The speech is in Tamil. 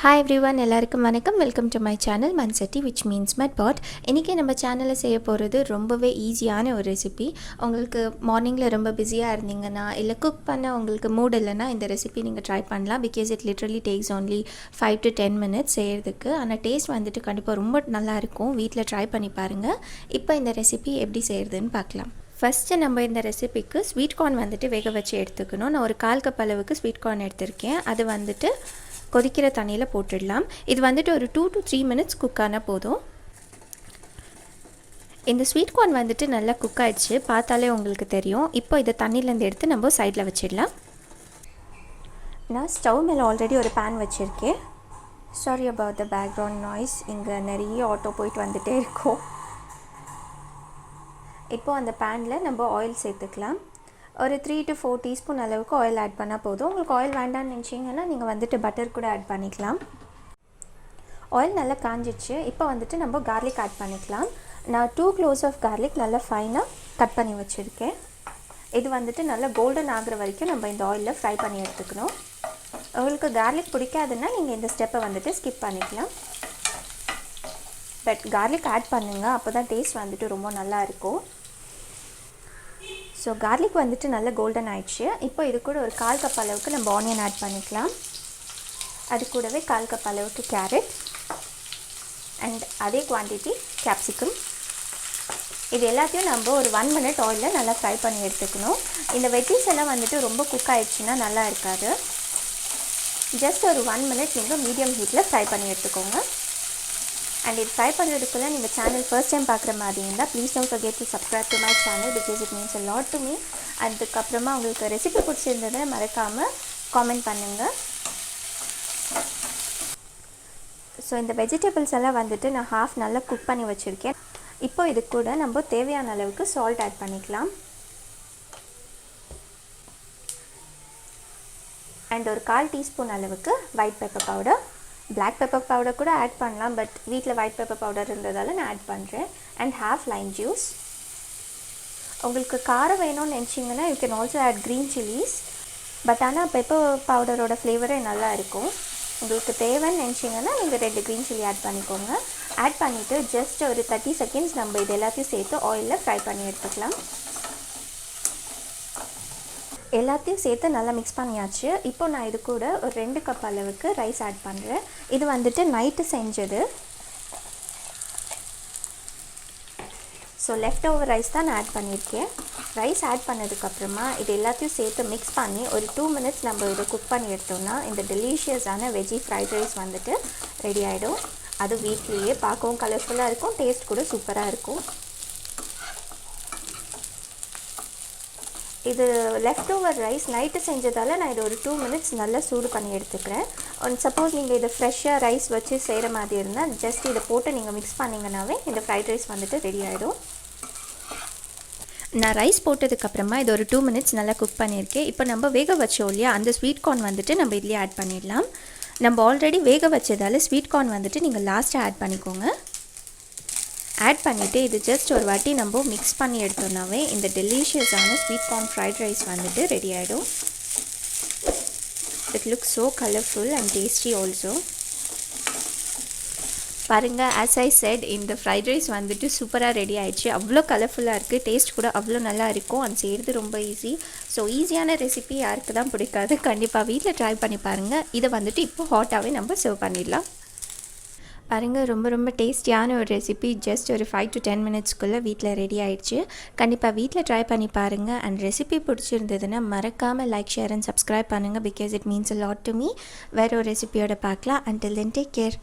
ஹாய் எவ்ரிவன், எல்லாருக்கும் வணக்கம். Welcome to my channel Manchatti which means my pot. இன்றைக்கி நம்ம சேனலில் செய்ய போகிறது ரொம்பவே ஈஸியான ஒரு ரெசிபி. உங்களுக்கு மார்னிங்கில் ரொம்ப பிஸியாக இருந்தீங்கன்னா இல்லை குக் பண்ண உங்களுக்கு மூட் இல்லைன்னா இந்த ரெசிபி நீங்கள் ட்ரை பண்ணலாம். Because it literally takes only 5 to 10 minutes செய்கிறதுக்கு. ஆனால் டேஸ்ட் வந்துட்டு கண்டிப்பாக ரொம்ப நல்லாயிருக்கும். வீட்டில் ட்ரை பண்ணி பாருங்கள். இப்போ இந்த ரெசிபி எப்படி செய்கிறதுன்னு பார்க்கலாம். ஃபஸ்ட்டு நம்ம இந்த ரெசிபிக்கு ஸ்வீட் கார்ன் வந்துட்டு வேக வச்சு எடுத்துக்கணும். நான் ஒரு 1/4 கப் அளவுக்கு ஸ்வீட் கார்ன் எடுத்திருக்கேன். அது வந்துட்டு கொதிக்கிற தண்ணியில் போட்டுடலாம். இது வந்துட்டு ஒரு 2 to 3 minutes குக் ஆனால் போதும். இந்த ஸ்வீட் கார்ன் வந்துட்டு நல்லா குக் ஆகிடுச்சு, பார்த்தாலே உங்களுக்கு தெரியும். இப்போ இதை தண்ணியிலேருந்து எடுத்து நம்ம சைடில் வச்சிடலாம். நான் ஸ்டவ் மேலே ஆல்ரெடி ஒரு பேன் வச்சுருக்கேன். Sorry about the background noise, இங்கே நிறைய ஆட்டோ போயிட்டு வந்துகிட்டே இருக்கும். இப்போது அந்த பேனில் நம்ம ஆயில் சேர்த்துக்கலாம். ஒரு 3 to 4 டீஸ்பூன் அளவுக்கு ஆயில் ஆட் பண்ணால் போதும். உங்களுக்கு ஆயில் வேண்டாம்னு நினச்சிங்கன்னா நீங்கள் வந்துட்டு பட்டர் கூட ஆட் பண்ணிக்கலாம். ஆயில் நல்லா காஞ்சிச்சு. இப்போ வந்துட்டு நம்ம கார்லிக் ஆட் பண்ணிக்கலாம். நான் 2 cloves ஆஃப் கார்லிக் நல்லா ஃபைனாக கட் பண்ணி வச்சுருக்கேன். இது வந்துட்டு நல்லா கோல்டன் ஆகிற வரைக்கும் நம்ம இந்த ஆயிலில் ஃப்ரை பண்ணி எடுத்துக்கணும். உங்களுக்கு கார்லிக் பிடிக்காதுன்னா நீங்கள் இந்த ஸ்டெப்பை வந்துட்டு ஸ்கிப் பண்ணிக்கலாம். பட் கார்லிக் ஆட் பண்ணுங்கள், அப்போ தான் டேஸ்ட் வந்துட்டு ரொம்ப நல்லாயிருக்கும். ஸோ கார்லிக் வந்துட்டு நல்லா கோல்டன் ஆயிடுச்சு. இப்போ இது கூட ஒரு 1/4 கப் அளவுக்கு நம்ம ஆனியன் ஆட் பண்ணிக்கலாம். அது கூடவே 1/4 கப் அளவுக்கு கேரட் அண்ட் அதே குவான்டிட்டி கேப்சிகம். இது எல்லாத்தையும் நம்ம ஒரு 1 minute ஆயிலில் நல்லா ஃப்ரை பண்ணி எடுத்துக்கணும். இந்த வெஜ்ஜீஸ் எல்லாம் வந்துட்டு ரொம்ப குக் ஆகிடுச்சுன்னா நல்லா இருக்காது. ஜஸ்ட் ஒரு 1 minute நீங்கள் மீடியம் ஹீட்டில் ஃப்ரை பண்ணி எடுத்துக்கோங்க. அண்ட் இது ஃப்ரை பண்ணுறதுக்குள்ளே நீங்கள் சேனல் ஃபர்ஸ்ட் டைம் பார்க்குற மாதிரி இருந்தால் please don't forget to subscribe to my channel because it means a lot to me. அதுக்கப்புறமா உங்களுக்கு ரெசிபி பிடிச்சிருந்ததை மறக்காமல் காமெண்ட் பண்ணுங்கள். ஸோ இந்த வெஜிடபிள்ஸ் எல்லாம் வந்துட்டு நான் ஹாஃப் நல்லா குக் பண்ணி வச்சுருக்கேன். இப்போ இது கூட நம்ம தேவையான அளவுக்கு சால்ட் ஆட் பண்ணிக்கலாம். அண்ட் ஒரு 1/4 டீஸ்பூன் அளவுக்கு white pepper powder. Black pepper powder கூட ஆட் பண்ணலாம், பட் வீட்டில் ஒயிட் பெப்பர் பவுடர் இருந்ததால் நான் ஆட் பண்ணுறேன். And half lime juice. உங்களுக்கு காரம் வேணும்னு நினச்சிங்கன்னா you can also add green chillies. But ஆனால் பெப்பர் பவுடரோட ஃப்ளேவரே நல்லா இருக்கும். உங்களுக்கு தேவைன்னு நினச்சிங்கன்னா நீங்கள் 2 க்ரீன் சில்லி ஆட் பண்ணிக்கோங்க. ஆட் பண்ணிவிட்டு ஜஸ்ட் ஒரு 30 seconds நம்ம இது எல்லாத்தையும் சேர்த்து ஆயிலில் ஃப்ரை பண்ணி எடுத்துக்கலாம். எல்லாத்தையும் சேர்த்து நல்லா மிக்ஸ் பண்ணியாச்சு. இப்போ நான் இது கூட ஒரு 2 கப் அளவுக்கு ரைஸ் ஆட் பண்ணுறேன். இது வந்துட்டு நைட்டு செஞ்சது. ஸோ லெஃப்ட் ஓவர் ரைஸ் தான் நான் ஆட் பண்ணியிருக்கேன். ரைஸ் ஆட் பண்ணதுக்கப்புறமா இது எல்லாத்தையும் சேர்த்து மிக்ஸ் பண்ணி ஒரு 2 minutes நம்ம இதை குக் பண்ணி எடுத்தோம்னா இந்த டெலிஷியஸான வெஜ்ஜி ஃப்ரைட் ரைஸ் வந்துட்டு ரெடி ஆகிடும். அது வீட்லேயே பார்க்கவும் கலர்ஃபுல்லாக இருக்கும், டேஸ்ட் கூட சூப்பராக இருக்கும். இது லெஃப்ட் ஓவர் ரைஸ் நைட்டு செஞ்சதால் நான் இதை ஒரு 2 minutes நல்லா சூடு பண்ணி எடுத்துக்கிறேன். சப்போஸ் நீங்கள் இதை ஃப்ரெஷ்ஷாக ரைஸ் வச்சு செய்கிற மாதிரி இருந்தால் ஜஸ்ட் இதை போட்டு நீங்கள் மிக்ஸ் பண்ணிங்கன்னாவே இந்த ஃப்ரைட் ரைஸ் வந்துட்டு ரெடி ஆகிடும். நான் ரைஸ் போட்டதுக்கப்புறமா இது ஒரு 2 minutes நல்லா குக் பண்ணியிருக்கேன். இப்போ நம்ம வேக வச்சோம் இல்லையா, அந்த ஸ்வீட் கார்ன் வந்துட்டு நம்ம இதுலேயே ஆட் பண்ணிடலாம். நம்ம ஆல்ரெடி வேக வச்சதால் ஸ்வீட் கார்ன் வந்துட்டு நீங்கள் லாஸ்ட்டாக ஆட் பண்ணிக்கோங்க. ஆட் பண்ணிவிட்டு இது ஜஸ்ட் ஒரு வாட்டி நம்ம மிக்ஸ் பண்ணி எடுத்தோம்னாவே இந்த டெலிஷியஸான ஸ்வீட் கார்ன் ஃப்ரைட் ரைஸ் வந்துட்டு ரெடி ஆகிடும். It looks so colourful and tasty also. பாருங்கள், ஆஸ் ஐ செட் இந்த ஃப்ரைட் ரைஸ் வந்துட்டு சூப்பராக ரெடி ஆகிடுச்சு. அவ்வளோ கலர்ஃபுல்லாக இருக்குது, டேஸ்ட் கூட அவ்வளோ நல்லா இருக்கும். அது செய்கிறது ரொம்ப ஈஸி. ஸோ ஈஸியான ரெசிபி யாருக்கு தான் பிடிக்காது, கண்டிப்பாக வீட்டில் ட்ரை பண்ணி பாருங்கள். இதை வந்துட்டு இப்போ ஹாட்டாகவே நம்ம சர்வ் பண்ணிடலாம். பாருங்கள், ரொம்ப ரொம்ப டேஸ்டியான ஒரு ரெசிபி. ஜஸ்ட் ஒரு 5 to 10 minutesக்குள்ளே வீட்டில் ரெடி ஆகிடுச்சு. கண்டிப்பாக வீட்டில் ட்ரை பண்ணி பாருங்கள். அண்ட் ரெசிபி பிடிச்சிருந்ததுன்னா மறக்காமல் லைக், ஷேர் அண்ட் சப்ஸ்கிரைப் பண்ணுங்கள். Because it means a lot to me. வேறு ஒரு ரெசிபியோட பார்க்கலாம். until then take care.